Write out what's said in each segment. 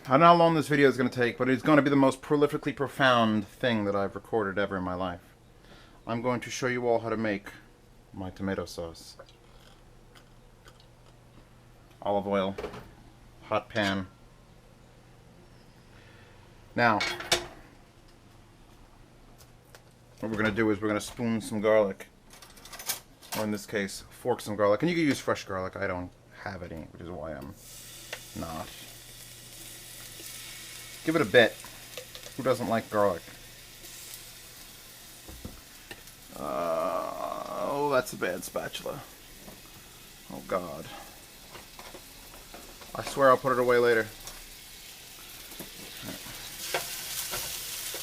I don't know how long this video is going to take, but it's going to be the most prolifically profound thing that I've recorded ever in my life. I'm going to show you all how to make my tomato sauce. Olive oil, hot pan. Now, what we're going to do is we're going to spoon some garlic, or in this case, fork some garlic. And you can use fresh garlic. I don't have any, which is why I'm not. Give it a bit. Who doesn't like garlic? Oh, that's a bad spatula. Oh, God. I swear I'll put it away later.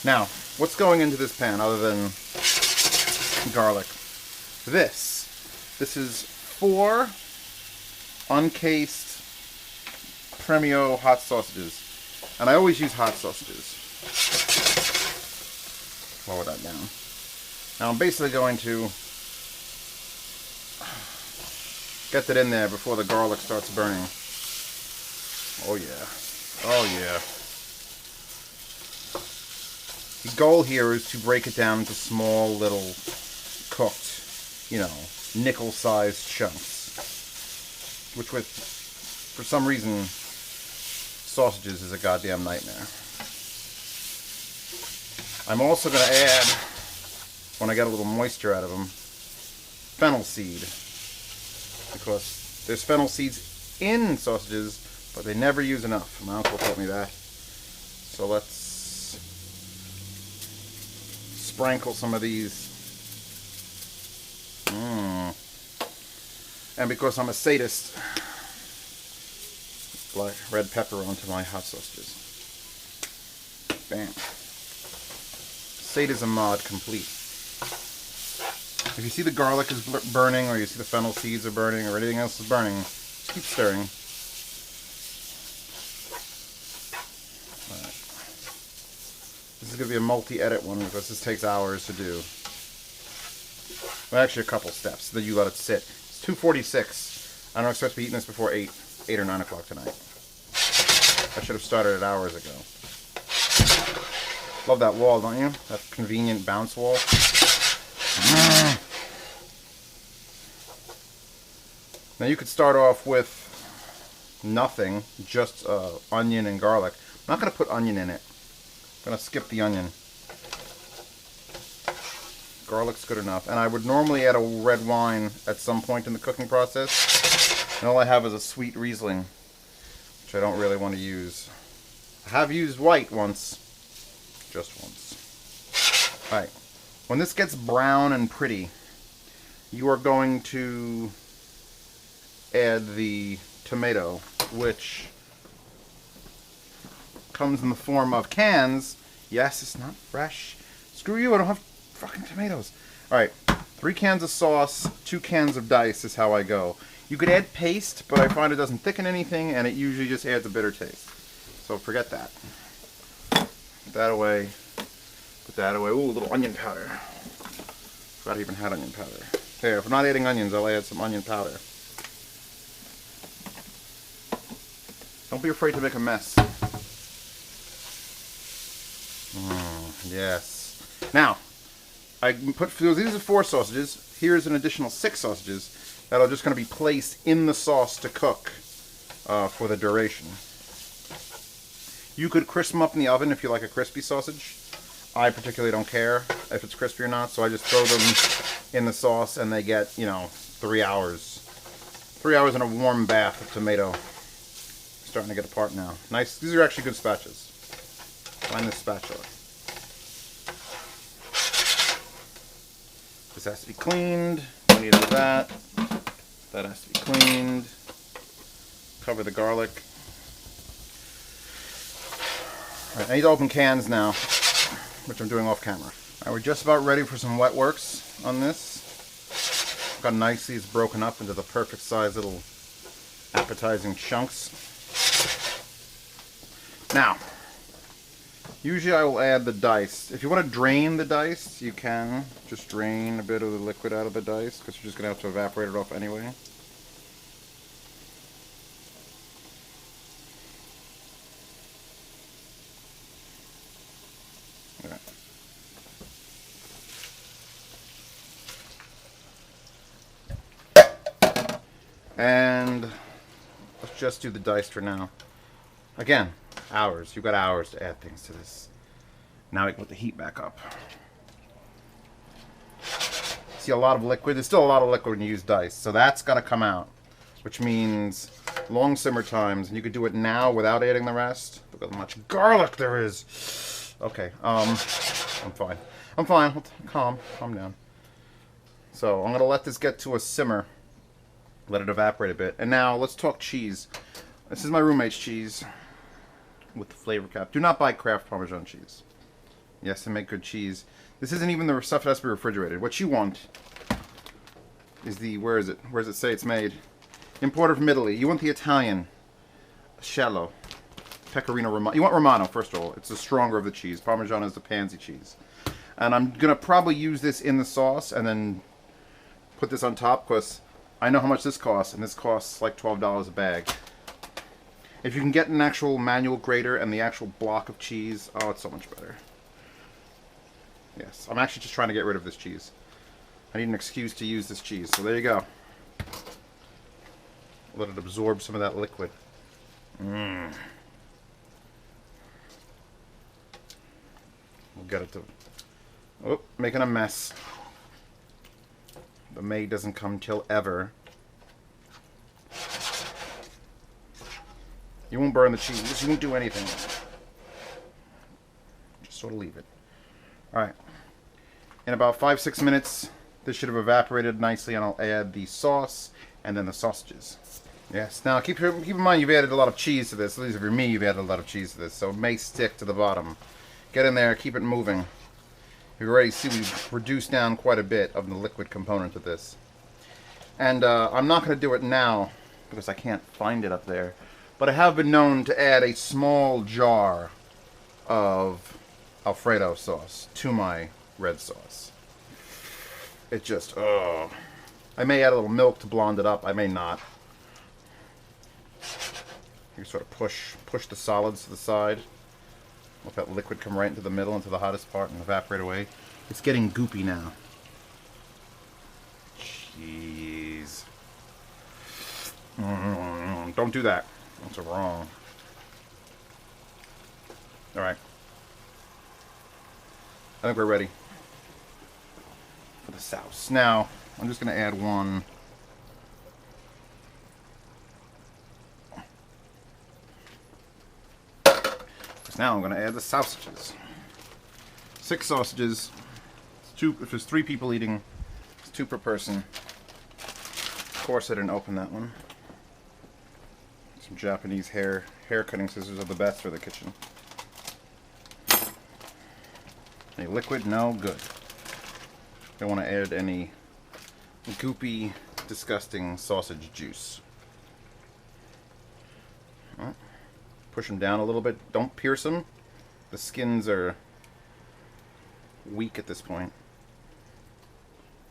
Now, what's going into this pan other than garlic? This is 4 uncased Premio hot sausages. And I always use hot sausages. Lower that down. Now I'm basically going to get that in there before the garlic starts burning. Oh yeah. Oh yeah. The goal here is to break it down into small little cooked, you know, nickel-sized chunks. Which with, for some reason, sausages is a goddamn nightmare. I'm also going to add, when I get a little moisture out of them, fennel seed. Because there's fennel seeds in sausages, but they never use enough. My uncle taught me that. So let's sprinkle some of these. And because I'm a sadist, black red pepper onto my hot sausages. Bam. Sadism mod complete. If you see the garlic is burning, or you see the fennel seeds are burning, or anything else is burning, just keep stirring. Alright. This is going to be a multi-edit one because this takes hours to do. Well, actually a couple steps. Then you let it sit. It's 2:46. I don't expect to be eating this before 8 or 9 o'clock tonight. I should have started it hours ago. Love that wall, don't you? That convenient bounce wall. Now you could start off with nothing, just onion and garlic. I'm not going to put onion in it. I'm going to skip the onion. Garlic's good enough. And I would normally add a red wine at some point in the cooking process. And all I have is a sweet Riesling, which I don't really want to use. I have used white once. Just once. Alright. When this gets brown and pretty, you are going to add the tomato, which comes in the form of cans. Yes, it's not fresh. Screw you, I don't have fucking tomatoes. Alright. 3 cans of sauce, 2 cans of dice is how I go. You could add paste, but I find it doesn't thicken anything, and it usually just adds a bitter taste. So forget that. Put that away. Put that away. Ooh, a little onion powder. Forgot I even had onion powder. Here, if I'm not adding onions, I'll add some onion powder. Don't be afraid to make a mess. Yes. Now, I put these are 4 sausages. Here's an additional 6 sausages that are just going to be placed in the sauce to cook for the duration. You could crisp them up in the oven if you like a crispy sausage. I particularly don't care if it's crispy or not, so I just throw them in the sauce and they get, you know, 3 hours. 3 hours in a warm bath of tomato. Starting to get apart now. Nice. These are actually good spatulas. Find this spatula. This has to be cleaned. No need of that. That has to be cleaned. Cover the garlic. Alright, I need to open cans now, which I'm doing off camera. Alright, we're just about ready for some wet works on this. Got nicely it's broken up into the perfect size little appetizing chunks. Now, usually I will add the dice. If you want to drain the dice, you can. Just drain a bit of the liquid out of the dice, because you're just going to have to evaporate it off anyway. just do the diced for now. Again, hours. You've got hours to add things to this. Now we can put the heat back up. See a lot of liquid. There's still a lot of liquid when you use diced, so that's got to come out, which means long simmer times. And you could do it now without adding the rest. Look at how much garlic there is. Okay, I'm fine. I'm fine. Calm down. So I'm gonna let this get to a simmer. Let it evaporate a bit. And now let's talk cheese. This is my roommate's cheese with the flavor cap. Do not buy Kraft Parmesan cheese. Yes, to make good cheese. This isn't even the stuff that has to be refrigerated. What you want is the, where is it? Where does it say it's made? Imported from Italy. You want the Italian Scello, Pecorino Romano. You want Romano, first of all. It's the stronger of the cheese. Parmesan is the pansy cheese. And I'm gonna probably use this in the sauce and then put this on top because I know how much this costs, and this costs like $12 a bag. If you can get an actual manual grater and the actual block of cheese, oh, it's so much better. Yes, I'm actually just trying to get rid of this cheese. I need an excuse to use this cheese, so there you go. Let it absorb some of that liquid. We'll get it to... Oh, making a mess. The May doesn't come till ever. You won't burn the cheese. You won't do anything. Just sort of leave it. Alright. In about 5-6 minutes, this should have evaporated nicely, and I'll add the sauce and then the sausages. Yes. Now, keep in mind you've added a lot of cheese to this. At least if you're me, you've added a lot of cheese to this, so it may stick to the bottom. Get in there, keep it moving. You already see we've reduced down quite a bit of the liquid component of this. And I'm not going to do it now because I can't find it up there. But I have been known to add a small jar of Alfredo sauce to my red sauce. It just, oh. I may add a little milk to blonde it up. I may not. You sort of push the solids to the side. Let that liquid come right into the middle, into the hottest part, and evaporate away. It's getting goopy now. Jeez. Don't do that. That's wrong. Alright. I think we're ready for the sauce. Now, I'm just going to add one. Now I'm going to add the sausages. 6 sausages. It's 2, if there's 3 people eating, it's 2 per person. Of course I didn't open that one. Some Japanese hair cutting scissors are the best for the kitchen. Any liquid? No? Good. Don't want to add any goopy, disgusting sausage juice. Well, push them down a little bit. Don't pierce them. The skins are weak at this point.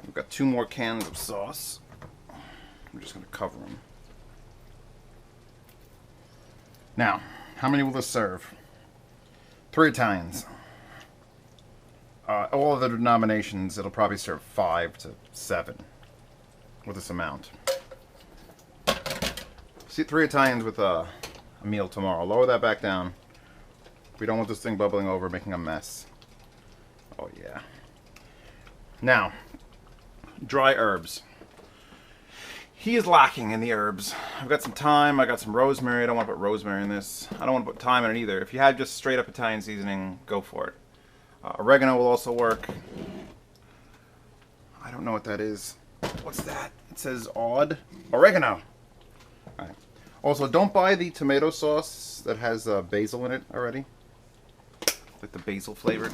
We've got 2 more cans of sauce. I'm just going to cover them. Now, how many will this serve? 3 Italians. All of the denominations, it'll probably serve 5 to 7 with this amount. See, 3 Italians with a meal tomorrow. Lower that back down. We don't want this thing bubbling over, making a mess. Oh yeah. Now, dry herbs. He is lacking in the herbs. I've got some thyme, I got some rosemary. I don't want to put rosemary in this. I don't want to put thyme in it either. If you have just straight up Italian seasoning, go for it. Oregano will also work. I don't know what that is. What's that? It says odd. Oregano. All right. Also, don't buy the tomato sauce that has basil in it already. Like the basil flavor.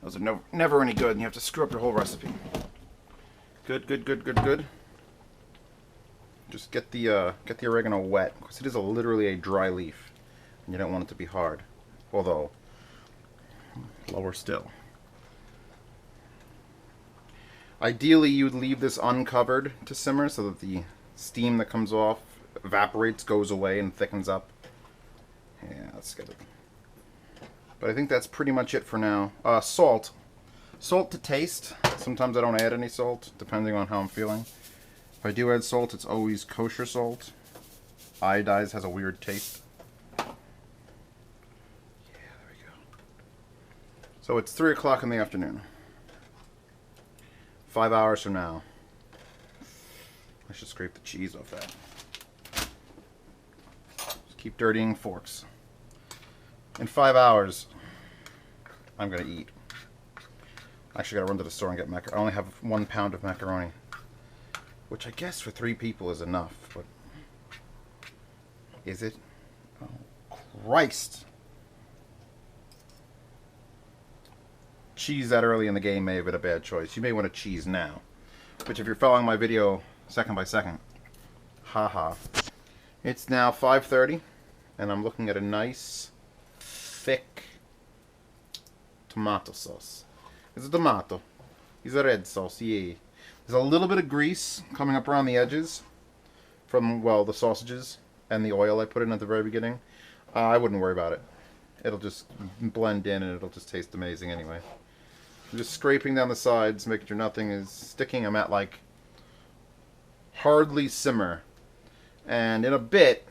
Those are never any good, and you have to screw up your whole recipe. Good, good, good, good, good. Just get the oregano wet, because it is literally a dry leaf, and you don't want it to be hard. Although, lower still. Ideally, you'd leave this uncovered to simmer so that the steam that comes off evaporates, goes away, and thickens up. Yeah, let's get it. But I think that's pretty much it for now. Salt. Salt to taste. Sometimes I don't add any salt, depending on how I'm feeling. If I do add salt, it's always kosher salt. Iodized has a weird taste. Yeah, there we go. So it's 3 o'clock in the afternoon. 5 hours from now. I should scrape the cheese off that. Just keep dirtying forks. In 5 hours, I'm gonna eat. I actually gotta run to the store and get macaroni. I only have 1 pound of macaroni, which I guess for 3 people is enough, but is it? Oh, Christ. Cheese that early in the game may have been a bad choice. You may want to cheese now. Which, if you're following my video second by second, haha. It's now 5:30, and I'm looking at a nice, thick tomato sauce. It's a tomato. It's a red sauce, yeah. There's a little bit of grease coming up around the edges from, well, the sausages and the oil I put in at the very beginning. I wouldn't worry about it. It'll just blend in and it'll just taste amazing anyway. I'm just scraping down the sides, making sure nothing is sticking. I'm at like hardly simmer. And in a bit,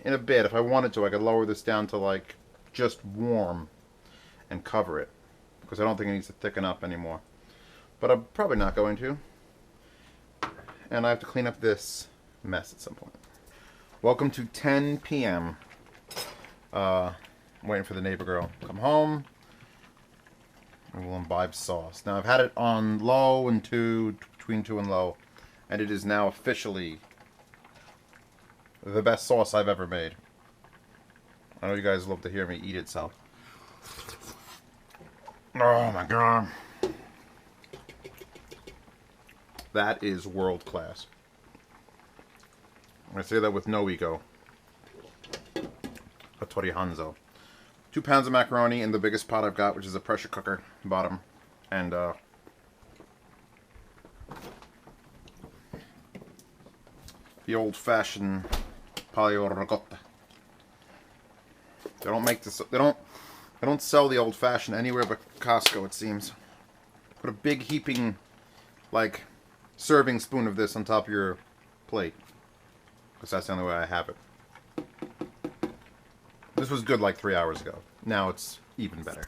if I wanted to, I could lower this down to like just warm and cover it. Because I don't think it needs to thicken up anymore. But I'm probably not going to. And I have to clean up this mess at some point. Welcome to 10 p.m. Waiting for the neighbor girl to come home. And we'll imbibe sauce. Now I've had it on low and between 2 and low. And it is now officially the best sauce I've ever made. I know you guys love to hear me eat it, so. Oh my god. That is world class. I say that with no ego. Hattori Hanzo. 2 pounds of macaroni in the biggest pot I've got, which is a pressure cooker bottom. And the old-fashioned pollo ricotta. They don't make this. They don't sell the old-fashioned anywhere but Costco, it seems. Put a big heaping, like, serving spoon of this on top of your plate, because that's the only way I have it. This was good like 3 hours ago. Now it's even better.